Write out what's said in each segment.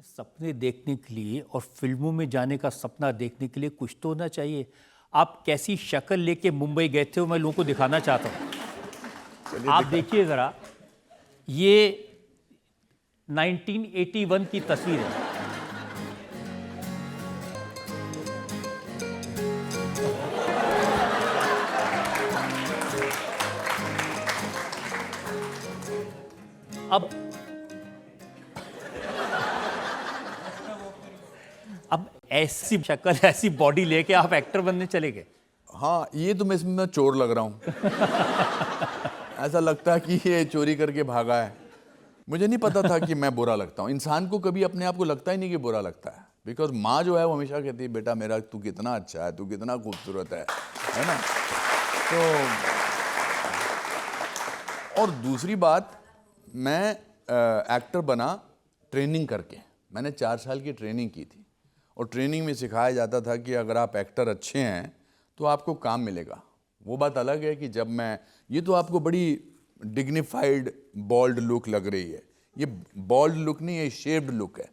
सपने देखने के लिए और फिल्मों में जाने का सपना देखने के लिए कुछ तो होना चाहिए। आप कैसी शक्ल लेके मुंबई गए थे वो मैं लोगों को दिखाना चाहता हूँ। आप देखिए ज़रा, ये 1981 की तस्वीर है। अब ऐसी शक्ल, ऐसी बॉडी लेके आप एक्टर बनने चले गए। हाँ, ये तो मैं इसमें मैं चोर लग रहा हूँ। ऐसा लगता है कि ये चोरी करके भागा है। मुझे नहीं पता था कि मैं बुरा लगता हूँ। इंसान को कभी अपने आप को लगता ही नहीं कि बुरा लगता है, बिकॉज माँ जो है वो हमेशा कहती है बेटा मेरा तू कितना अच्छा है, तू कितना खूबसूरत है ना। तो और दूसरी बात, मैं एक्टर बना ट्रेनिंग करके। मैंने 4 साल की ट्रेनिंग की थी और ट्रेनिंग में सिखाया जाता था कि अगर आप एक्टर अच्छे हैं तो आपको काम मिलेगा। वो बात अलग है कि जब मैं, ये तो आपको बड़ी डिग्निफाइड बॉल्ड लुक लग रही है, ये बॉल्ड लुक नहीं, ये शेप्ड लुक है।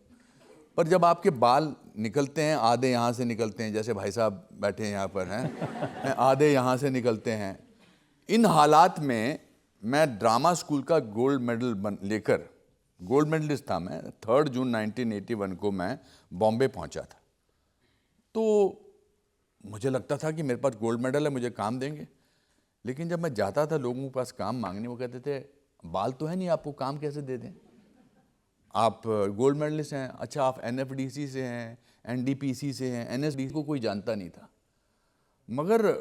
पर जब आपके बाल निकलते हैं, आधे यहाँ से निकलते हैं, जैसे भाई साहब बैठे हैं यहाँ पर हैं, आधे यहाँ से निकलते हैं, इन हालात में मैं ड्रामा स्कूल का गोल्ड मेडल लेकर, गोल्ड मेडलिस्ट था मैं, 3 जून 1981 को मैं बॉम्बे पहुँचा था। तो मुझे लगता था कि मेरे पास गोल्ड मेडल है, मुझे काम देंगे। लेकिन जब मैं जाता था लोगों के पास काम मांगने, वो कहते थे बाल तो है नहीं, आपको काम कैसे दे दें, आप गोल्ड मेडलिस्ट हैं। अच्छा, आप एनएफडीसी से हैं, एनडीपीसी से हैं, एनएसडी को कोई जानता नहीं था। मगर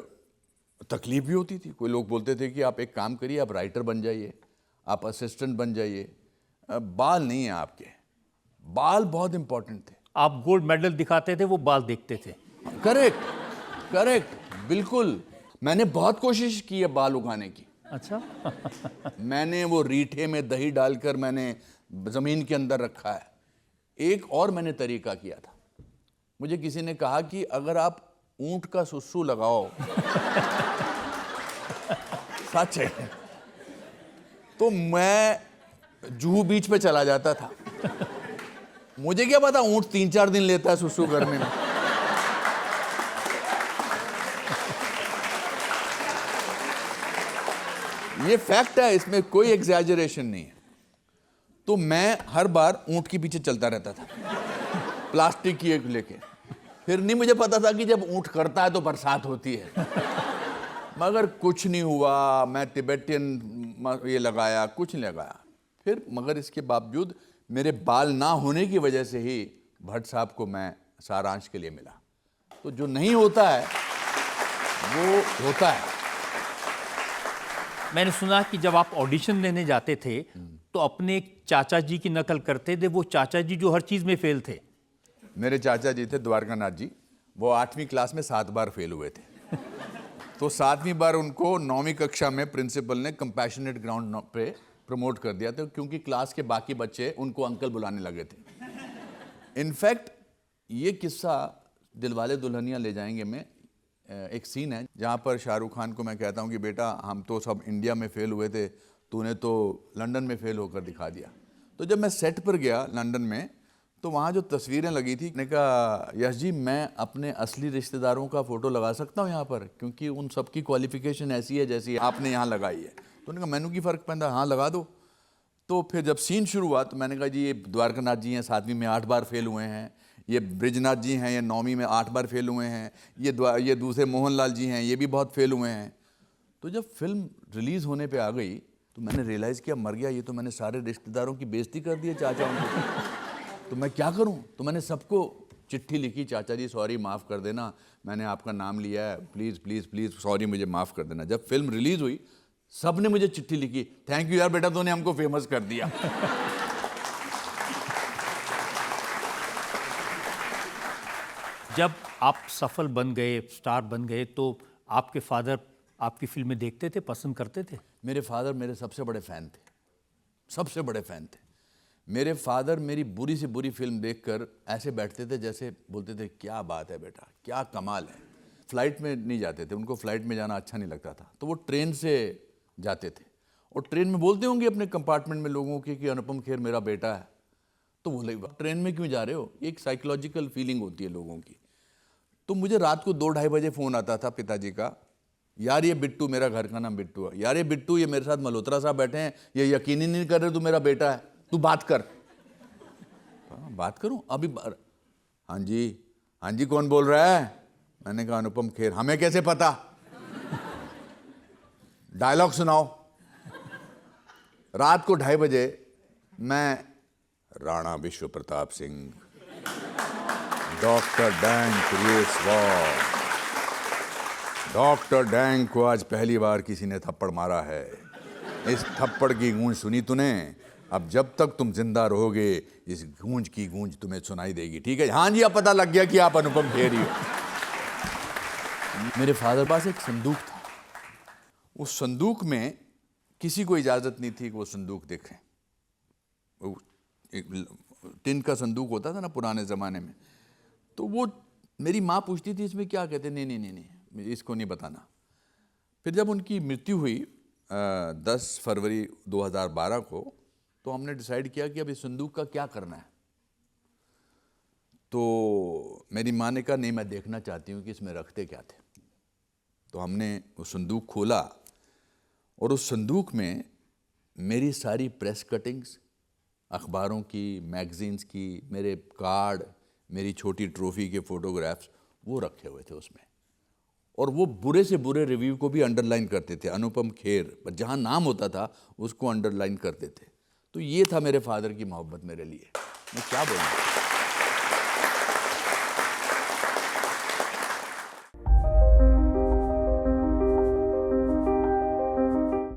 तकलीफ भी होती थी। कोई लोग बोलते थे कि आप एक काम करिए, आप राइटर बन जाइए, आप असिस्टेंट बन जाइए, बाल नहीं है आपके। बाल बहुत इंपॉर्टेंट थे। आप गोल्ड मेडल दिखाते थे, वो बाल देखते थे। करेक्ट, करेक्ट, बिल्कुल। मैंने बहुत कोशिश की है बाल उगाने की। अच्छा। मैंने वो रीठे में दही डालकर मैंने जमीन के अंदर रखा है। एक और मैंने तरीका किया था। मुझे किसी ने कहा कि अगर आप ऊंट का सुसु लगाओ सच है, तो मैं जुहू बीच पे चला जाता था। मुझे क्या पता ऊंट 3-4 दिन लेता है सुसु करने में। ये फैक्ट है, इसमें कोई एग्जैजरेशन नहीं है। तो मैं हर बार ऊंट के पीछे चलता रहता था, प्लास्टिक की एक लेके। फिर नहीं मुझे पता था कि जब ऊंट करता है तो बरसात होती है। मगर कुछ नहीं हुआ। मैं तिब्बतियन ये लगाया, कुछ नहीं लगाया। फिर मगर इसके बावजूद मेरे बाल ना होने की वजह से ही भट्ट साहब को मैं सारांश के लिए मिला। तो जो नहीं होता है वो होता है। मैंने सुना कि जब आप ऑडिशन देने जाते थे तो अपने एक चाचा जी की नकल करते थे। वो चाचा जी जो हर चीज में फेल थे। मेरे चाचा जी थे द्वारकानाथ जी, वो 8वीं क्लास में 7 बार फेल हुए थे। तो 7वीं बार उनको 9वीं कक्षा में प्रिंसिपल ने कंपैशनेट ग्राउंड पे प्रमोट कर दिया था, क्योंकि क्लास के बाकी बच्चे उनको अंकल बुलाने लगे थे। इनफैक्ट ये किस्सा दिलवाले दुल्हनिया ले जाएंगे में एक सीन है जहाँ पर शाहरुख खान को मैं कहता हूँ कि बेटा हम तो सब इंडिया में फेल हुए थे, तूने तो लंदन में फेल होकर दिखा दिया। तो जब मैं सेट पर गया लंदन में, तो वहाँ जो तस्वीरें लगी थी, मैंने कहा यश जी मैं अपने असली रिश्तेदारों का फ़ोटो लगा सकता हूँ यहाँ पर, क्योंकि उन सब की क्वालिफिकेशन ऐसी है जैसी आपने यहाँ लगाई है। तो उन्होंने कहा मैनू की फ़र्क पैंदा, हाँ लगा दो। तो फिर जब सीन शुरू हुआ तो मैंने कहा जी ये द्वारकानाथ जी हैं, 7वीं में 8 बार फेल हुए हैं। ये ब्रिजनाथ जी हैं, ये 9वीं में 8 बार फेल हुए हैं। ये दूसरे मोहनलाल जी हैं, ये भी बहुत फेल हुए हैं। तो जब फिल्म रिलीज़ होने पे आ गई तो मैंने रियलाइज़ किया मर गया, ये तो मैंने सारे रिश्तेदारों की बेइज्जती कर दी है, चाचाओं की। तो मैं क्या करूं? तो मैंने सबको चिट्ठी लिखी, चाचा जी सॉरी माफ़ कर देना, मैंने आपका नाम लिया है, प्लीज़ प्लीज़ प्लीज़ सॉरी, मुझे माफ़ कर देना। जब फिल्म रिलीज़ हुई सब ने मुझे चिट्ठी लिखी, थैंक यू यार बेटा तूने हमको फेमस कर दिया। जब आप सफल बन गए, स्टार बन गए, तो आपके फादर आपकी फिल्में देखते थे, पसंद करते थे? मेरे फादर मेरे सबसे बड़े फ़ैन थे, सबसे बड़े फ़ैन थे। मेरे फादर मेरी बुरी से बुरी फिल्म देखकर ऐसे बैठते थे जैसे बोलते थे क्या बात है बेटा, क्या कमाल है। फ्लाइट में नहीं जाते थे, उनको फ्लाइट में जाना अच्छा नहीं लगता था, तो वो ट्रेन से जाते थे। और ट्रेन में बोलते होंगे अपने कंपार्टमेंट में लोगों की कि अनुपम खेर मेरा बेटा है। तो बोले ट्रेन में क्यों जा रहे हो, एक साइकोलॉजिकल फीलिंग होती है लोगों की। तो मुझे रात को 2-2:30 बजे फ़ोन आता था पिताजी का, यार ये बिट्टू, मेरा घर का नाम बिट्टू है, यार ये बिट्टू, ये मेरे साथ मल्होत्रा साहब बैठे हैं, ये यकीन ही नहीं कर रहे तू मेरा बेटा है, तू बात कर। बात करूं अभी? हाँ जी कौन बोल रहा है? मैंने कहा अनुपम खेर। हमें कैसे पता? डायलॉग सुनाओ। रात को 2:30 बजे मैं राणा विश्व प्रताप सिंह, डॉक्टर डैंग क्रिएसवाल, डॉक्टर डैंग को आज पहली बार किसी ने थप्पड़ मारा है, इस थप्पड़ की गूंज सुनी तूने, अब जब तक तुम जिंदा रहोगे इस गूंज की गूंज तुम्हें सुनाई देगी, ठीक है? हाँ जी, अब पता लग गया कि आप अनुपम खेर ही हो। मेरे फादर के पास एक संदूक था, उस संदूक में किसी को इजाजत नहीं थी कि वो संदूक देखें। वो एक टिन का संदूक होता था ना पुराने जमाने में, तो वो मेरी माँ पूछती थी इसमें क्या कहते? नहीं, इसको नहीं बताना। फिर जब उनकी मृत्यु हुई 10 फरवरी 2012 को, तो हमने डिसाइड किया कि अब इस संदूक का क्या करना है। तो मेरी माँ ने कहा नहीं, मैं देखना चाहती हूँ कि इसमें रखते क्या थे। तो हमने वो संदूक खोला और उस संदूक में मेरी सारी प्रेस कटिंग्स, अखबारों की, मैगजीन्स की, मेरे कार्ड, मेरी छोटी ट्रॉफी के फोटोग्राफ्स, वो रखे हुए थे उसमें। और वो बुरे से बुरे रिव्यू को भी अंडरलाइन करते थे, अनुपम खेर, पर जहाँ नाम होता था उसको अंडरलाइन करते थे। तो ये था मेरे फादर की मोहब्बत मेरे लिए। मैं क्या बोलूँ।